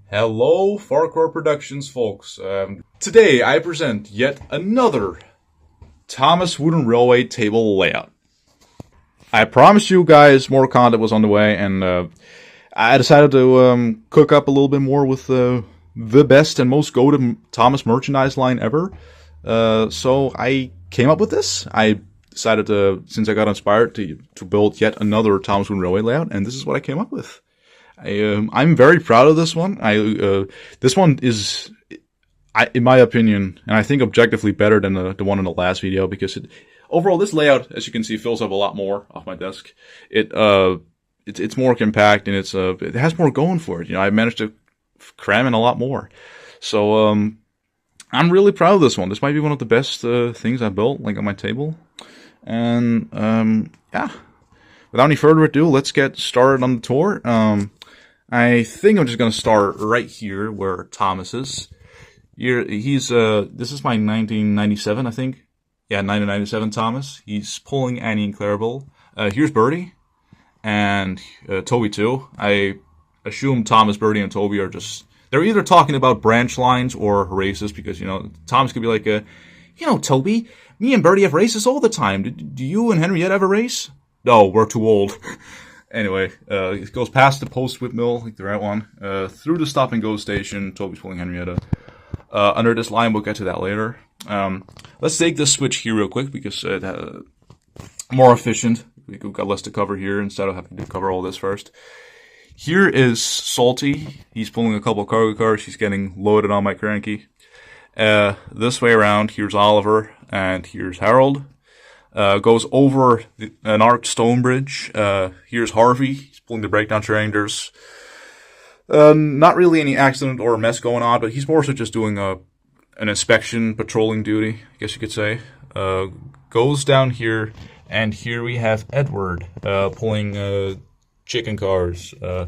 Hello, Farcore Productions, folks. Today I present yet another Thomas Wooden Railway table layout. I promised you guys more content was on the way, and I decided to cook up a little bit more with the best and most goated Thomas merchandise line ever. So I came up with this. I decided to, since I got inspired, to build yet another Thomas Wooden Railway layout, and this is what I came up with. I'm very proud of this one. This one is, in my opinion, and I think objectively better than the one in the last video, because overall this layout, as you can see, fills up a lot more off my desk. It's more compact, and it has more going for it. You know, I managed to cram in a lot more. So I'm really proud of this one. This might be one of the best things I built, like on my table. And yeah, without any further ado, let's get started on the tour. I think I'm just gonna start right here where Thomas is. Here, this is my 1997, I think. Yeah, 1997 Thomas. He's pulling Annie and Clarabelle. Here's Birdie, and Toby too. I assume Thomas, Birdie, and Toby are they're either talking about branch lines or races, because, you know, Thomas could be like, Toby, me and Birdie have races all the time. Do you and Henrietta have a race? No, we're too old. Anyway, it goes past the post whip mill, like the right one, through the stop and go station. Toby's pulling Henrietta. Under this line, we'll get to that later. Let's take this switch here real quick, because more efficient. We've got less to cover here instead of having to cover all this first. Here is Salty. He's pulling a couple cargo cars. He's getting loaded on my cranky. This way around, here's Oliver, and here's Harold. Goes over an arched stone bridge. Here's Harvey. He's pulling the breakdown train. There's not really any accident or mess going on, but he's more so just doing an inspection, patrolling duty, I guess you could say. Goes down here, and here we have Edward pulling chicken cars. We'll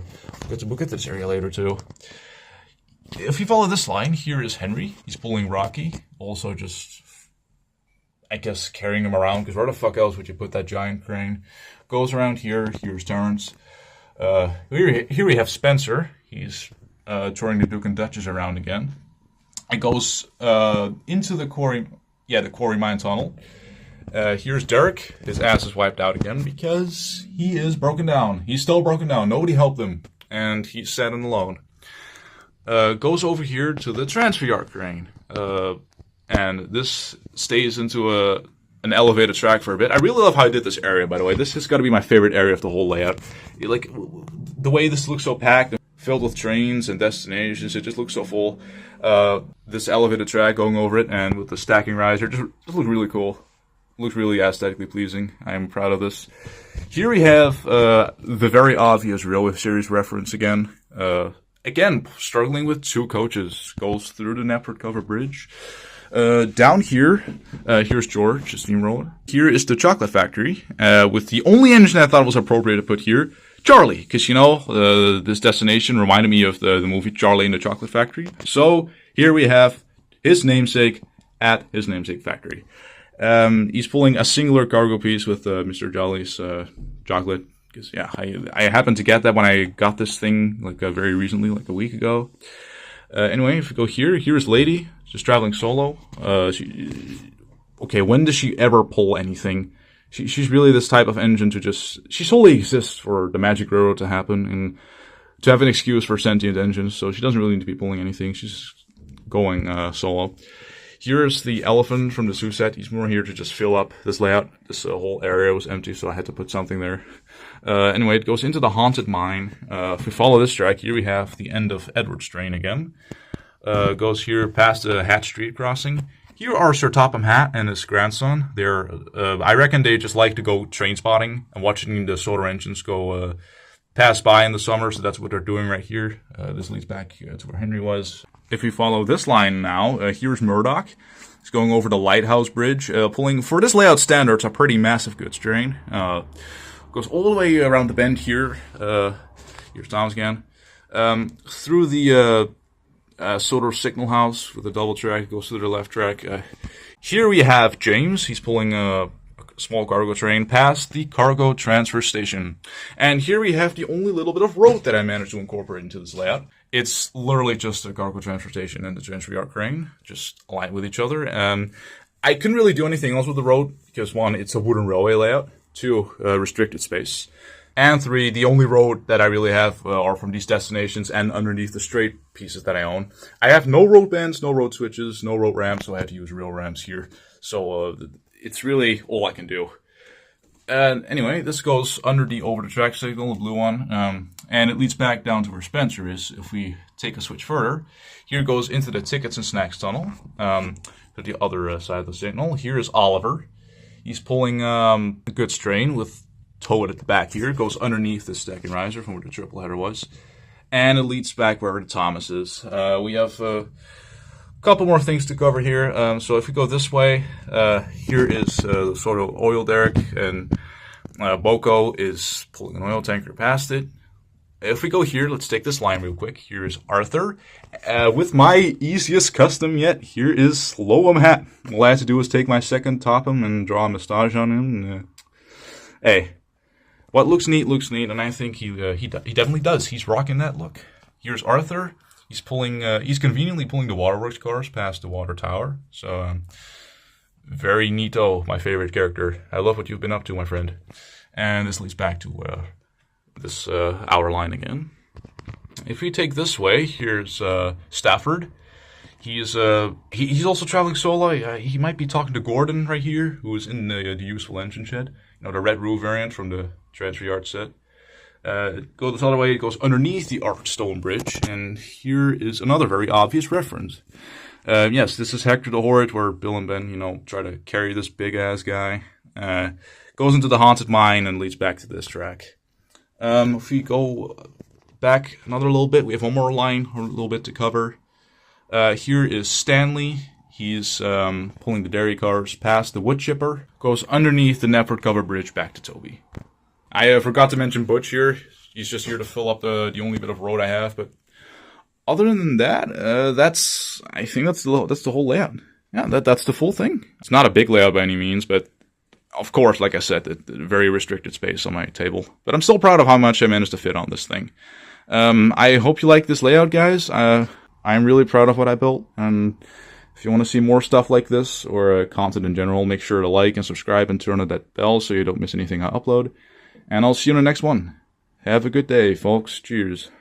get to this area later too. If you follow this line, here is Henry. He's pulling Rocky. Also just, I guess, carrying him around, because where the fuck else would you put that giant crane? Goes around here. Here's Terrence. Here we have Spencer. He's touring the Duke and Duchess around again. It goes into the quarry mine tunnel. Here's Derek. His ass is wiped out again because he is broken down. He's still broken down. Nobody helped him, and he's standing alone. Goes over here to the transfer yard crane. And this stays into an elevated track for a bit. I really love how I did this area, by the way. This has got to be my favorite area of the whole layout. Like, the way this looks so packed and filled with trains and destinations, it just looks so full. This elevated track going over it, and with the stacking riser, just looks really cool. Looks really aesthetically pleasing. I am proud of this. Here we have the very obvious Railway Series reference again. Again, struggling with two coaches. Goes through the Knapford Cover Bridge. Down here, here's George, a steamroller. Here is the chocolate factory, with the only engine I thought was appropriate to put here, Charlie, because, you know, this destination reminded me of the movie Charlie and the Chocolate Factory. So here we have his namesake at his namesake factory. He's pulling a singular cargo piece with Mr. Jolly's chocolate. Because, yeah, I happened to get that when I got this thing, like, very recently, like a week ago. Anyway, if we go here, here's Lady, just traveling solo. Okay, when does she ever pull anything? She's really this type of engine she solely exists for the Magic Railroad to happen, and to have an excuse for sentient engines, so she doesn't really need to be pulling anything. She's going solo. Here's the elephant from the zoo set. He's more here to just fill up this layout. This whole area was empty, so I had to put something there. Anyway, it goes into the haunted mine. If we follow this track, here we have the end of Edward's train again. Goes here past the Hat Street crossing. Here are Sir Topham Hatt and his grandson. I reckon they just like to go train spotting and watching the solar engines go pass by in the summer, so that's what they're doing right here. This leads back to where Henry was. If we follow this line now, here's Murdoch. He's going over the Lighthouse Bridge, pulling, for this layout standards, a pretty massive goods train. Goes all the way around the bend here. Here's Thomas again. Through the Soder Signal House with a double track, goes through the left track. Here we have James. He's pulling a small cargo train past the cargo transfer station. And here we have the only little bit of road that I managed to incorporate into this layout. It's literally just a cargo transportation and the gentry yard crane, just aligned with each other. I couldn't really do anything else with the road because 1, it's a wooden railway layout. 2, restricted space. And 3, the only road that I really have are from these destinations and underneath the straight pieces that I own. I have no road bends, no road switches, no road ramps, so I had to use real ramps here. So it's really all I can do. Anyway, this goes under the over-the-track signal, the blue one, and it leads back down to where Spencer is. If we take a switch further, here goes into the tickets and snacks tunnel, to the other side of the signal. Here is Oliver. He's pulling a good strain with towed at the back here. It goes underneath the stacking riser from where the triple header was, and it leads back wherever the Thomas is. We have couple more things to cover here. So if we go this way, here is the sort of oil derrick, and Boko is pulling an oil tanker past it. If we go here, let's take this line real quick. Here's Arthur. With my easiest custom yet, here is Slow-Em Hat. All I have to do is take my second Topham and draw a mustache on him. Hey, what looks neat, and I think he definitely does. He's rocking that look. Here's Arthur. He's conveniently pulling the waterworks cars past the water tower. So, very neato, my favorite character. I love what you've been up to, my friend. And this leads back to this hour line again. If we take this way, here's Stafford. He's also traveling solo. He might be talking to Gordon right here, who is in the useful engine shed. You know, the red roof variant from the transfer yard set. Go this other way, it goes underneath the arched stone bridge, and here is another very obvious reference. Yes, this is Hector the Horrid, where Bill and Ben, try to carry this big-ass guy. Goes into the haunted mine and leads back to this track. If we go back another little bit, we have one more line, a little bit to cover. Here is Stanley. He's pulling the dairy cars past the wood chipper. Goes underneath the Nepford cover bridge back to Toby. I forgot to mention Butch here. He's just here to fill up the only bit of road I have. But other than that, I think that's the whole layout. Yeah, that's the full thing. It's not a big layout by any means, but of course, like I said, the very restricted space on my table. But I'm still proud of how much I managed to fit on this thing. I hope you like this layout, guys. I'm really proud of what I built. And if you want to see more stuff like this, or content in general, make sure to like and subscribe and turn on that bell so you don't miss anything I upload. And I'll see you in the next one. Have a good day, folks. Cheers.